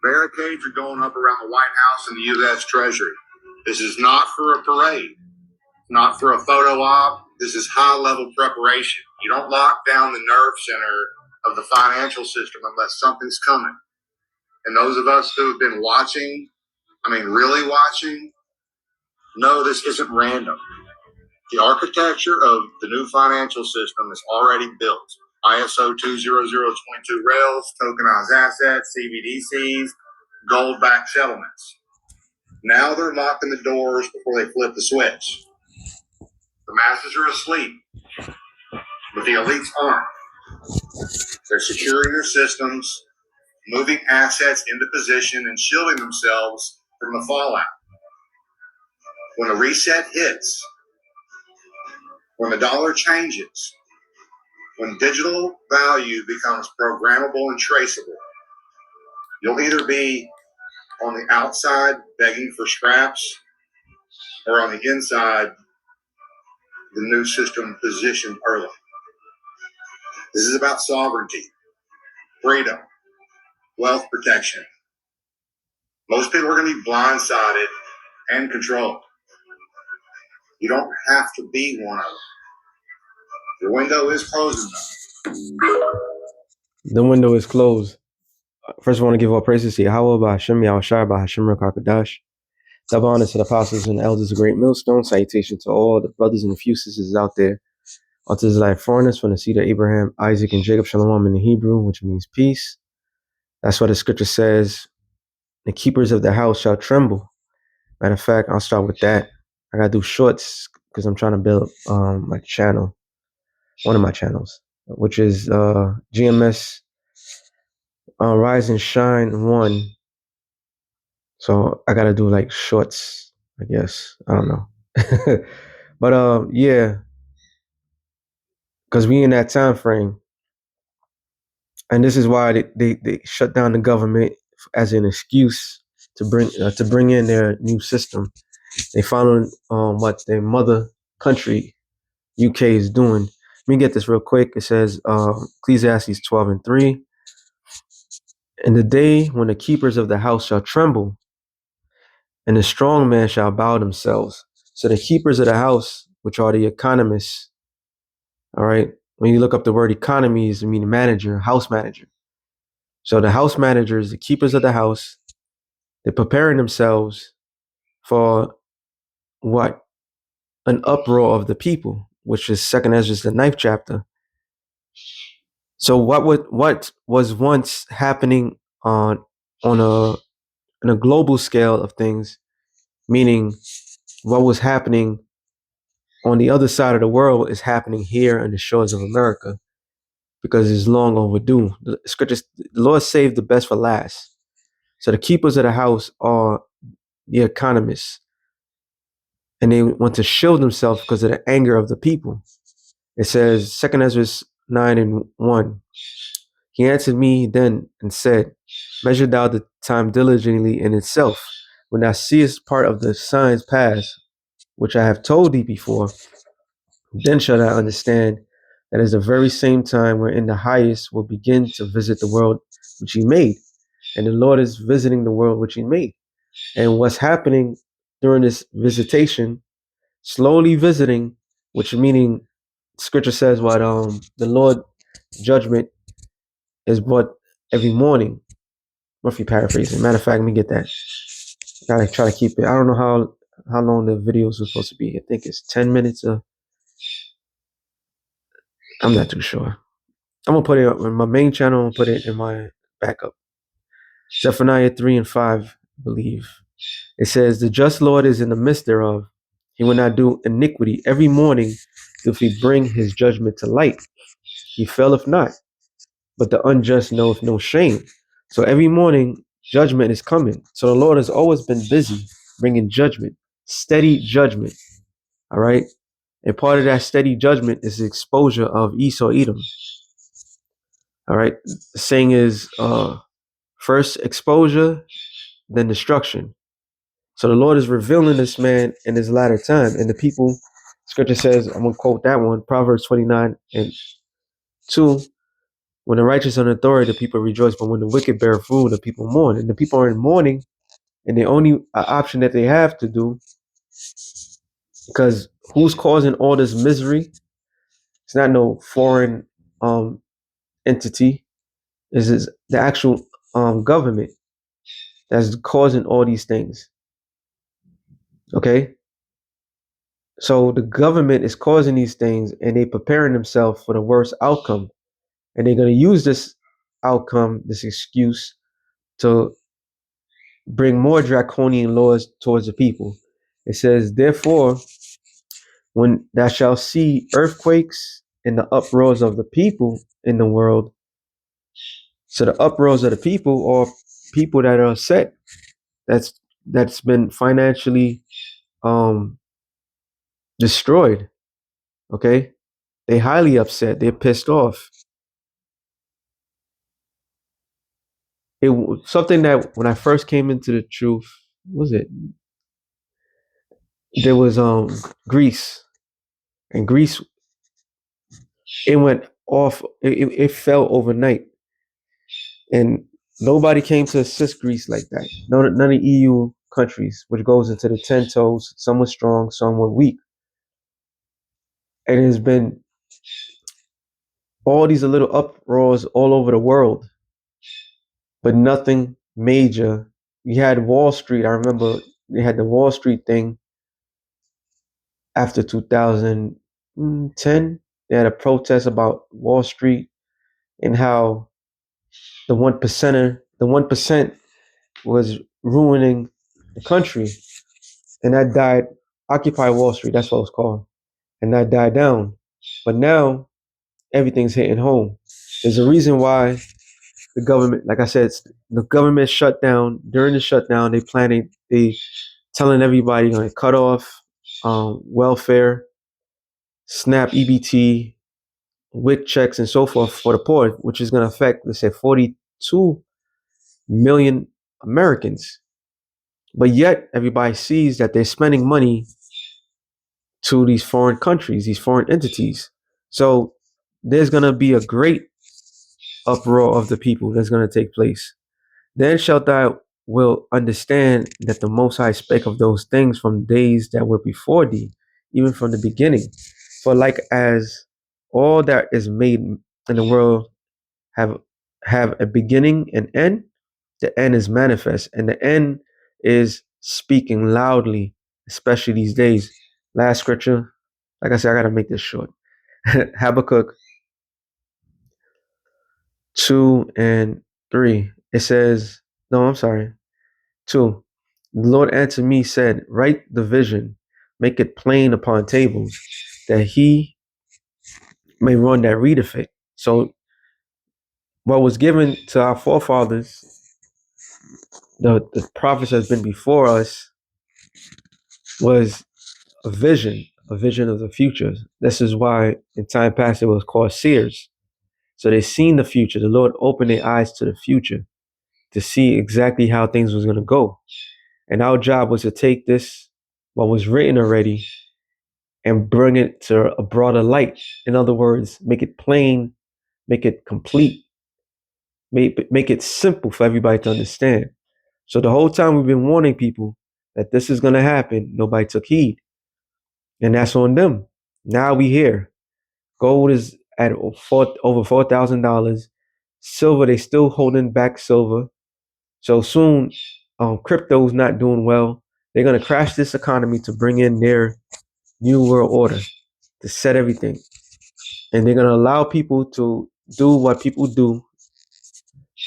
Barricades are going up around the White House and the U.S. Treasury. This is not for a parade, not for a photo op. This is high-level preparation. You don't lock down the nerve center of the financial system unless something's coming. And those of us who have been watching, really watching, know this isn't random. The architecture of the new financial system is already built. ISO 20022 rails, tokenized assets, CBDCs, gold-backed settlements. Now they're locking the doors before they flip the switch. The masses are asleep, but the elites aren't. They're securing their systems, moving assets into position, and shielding themselves from the fallout. When a reset hits, when the dollar changes, when digital value becomes programmable and traceable, you'll either be on the outside begging for scraps or on the inside, the new system positioned early. This is about sovereignty, freedom, wealth protection. Most people are going to be blindsided and controlled. You don't have to be one of them. Your window is closing though. The window is closed. First, I want to give all praises to Yahweh, Bahashim, Yahushua, Bahashim, Rakakadash. Double honor to the apostles and elders of Great Millstone. Salutation to all the brothers and the few sisters out there. All to Israelite foreigners from the seed of Abraham, Isaac, and Jacob. Shalom in the Hebrew, which means peace. That's what the scripture says. The keepers of the house shall tremble. Matter of fact, I'll start with that. I gotta do shorts because I'm trying to build my channel, one of my channels, which is GMS Rise&Shine 1. So I gotta do like shorts, I guess. I don't know. But yeah, because we in that time frame. And this is why they shut down the government as an excuse to bring in their new system. They following what their mother country UK is doing. Let me get this real quick. It says Ecclesiastes 12:3. In the day when the keepers of the house shall tremble, and the strong man shall bow themselves. So the keepers of the house, which are the economists, all right. When you look up the word economies, I mean manager, house manager. So the house managers, the keepers of the house, they're preparing themselves for what? An uproar of the people, which is 2nd Ezra, the 9th chapter. So what was once happening on a global scale of things, meaning what was happening on the other side of the world is happening here on the shores of America because it's long overdue. The scriptures, the Lord saved the best for last. So the keepers of the house are the economists, and they want to shield themselves because of the anger of the people. It says 2nd Ezra 9:1. He answered me then and said, measure thou the time diligently in itself, when thou seest part of the signs pass, which I have told thee before, then shalt thou understand that is the very same time wherein the highest will begin to visit the world which he made. And the Lord is visiting the world which he made. And what's happening during this visitation, slowly visiting, which meaning scripture says what the Lord judgment is brought every morning. Roughly paraphrasing. Matter of fact, let me get that. Gotta try to keep it. I don't know how long the videos are supposed to be. I think it's 10 minutes. I'm not too sure. I'm gonna put it on my main channel. I'm gonna put it in my backup. Zephaniah 3:5, I believe. It says, the just Lord is in the midst thereof. He will not do iniquity. Every morning doth he bring his judgment to light. He faileth not, but the unjust knoweth no shame. So every morning judgment is coming. So the Lord has always been busy bringing judgment, steady judgment. All right. And part of that steady judgment is the exposure of Esau Edom. All right. The saying is first exposure, then destruction. So the Lord is revealing this man in his latter time. And the people, scripture says, I'm going to quote that one, Proverbs 29:2. When the righteous are in authority, the people rejoice. But when the wicked bear rule, the people mourn. And the people are in mourning, and the only option that they have to do, because who's causing all this misery? It's not no foreign entity. It's the actual government that's causing all these things. Okay? So the government is causing these things, and they preparing themselves for the worst outcome. And they're going to use this outcome, this excuse, to bring more draconian laws towards the people. It says, therefore, when thou shalt see earthquakes and the uproars of the people in the world. So the uproars of the people are people that are upset. That's been financially um destroyed. Okay, they highly upset. They're pissed off. Something that when I first came into the truth, what was it? There was Greece, and Greece, it went off. It fell overnight, and nobody came to assist Greece like that. None of the EU countries, which goes into the 10 toes. Some were strong, some were weak. And it has been all these little uproars all over the world, but nothing major. You had Wall Street. I remember they had the Wall Street thing after 2010. They had a protest about Wall Street and how the 1% was ruining the country. And that died. Occupy Wall Street, that's what it was called. And that died down. But now everything's hitting home. There's a reason why the government, like I said, the government shut down. During the shutdown, they telling everybody going to cut off welfare, SNAP, EBT, WIC checks, and so forth for the poor, which is going to affect, let's say, 42 million Americans. But yet, everybody sees that they're spending money to these foreign countries, these foreign entities. So there's going to be a great uproar of the people that's going to take place. Then shalt thou will understand that the Most High spake of those things from days that were before thee, even from the beginning. For like as all that is made in the world have a beginning and end, the end is manifest, and the end is speaking loudly, especially these days. Last scripture, like I said, I gotta make this short. Habakkuk 2 and 3. It says, no, I'm sorry. 2. The Lord answered me, said, write the vision, make it plain upon tables, that he may run that readeth it. So what was given to our forefathers, the prophets has been before us, was a vision of the future. This is why in time past it was called seers. So they seen the future. The Lord opened their eyes to the future to see exactly how things was going to go. And our job was to take this, what was written already, and bring it to a broader light. In other words, make it plain, make it complete, make it simple for everybody to understand. So the whole time we've been warning people that this is going to happen, nobody took heed. And that's on them. Now we here. Gold is at over $4,000. Silver, they still holding back silver. So soon, crypto's not doing well. They're going to crash this economy to bring in their new world order, to set everything. And they're going to allow people to do what people do,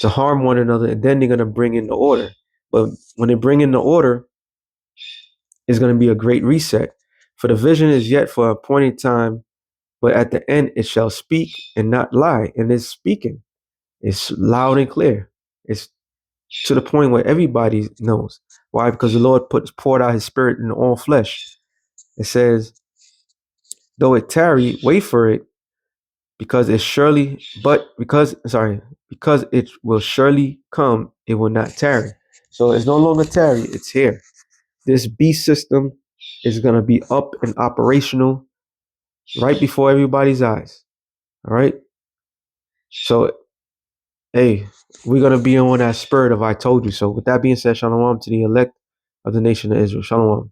to harm one another, and then they're going to bring in the order. But when they bring in the order, it's going to be a great reset. For the vision is yet for a appointed time, but at the end it shall speak and not lie. And it's speaking. It's loud and clear. It's to the point where everybody knows. Why? Because the Lord poured out his spirit in all flesh. It says, though it tarry, wait for it, because it will surely come, it will not tarry. So it's no longer tarry, it's here. This beast system is going to be up and operational right before everybody's eyes. All right. So hey, we're gonna be on that spirit of "I told you so." With that being said, shalom to the elect of the nation of Israel. Shalom.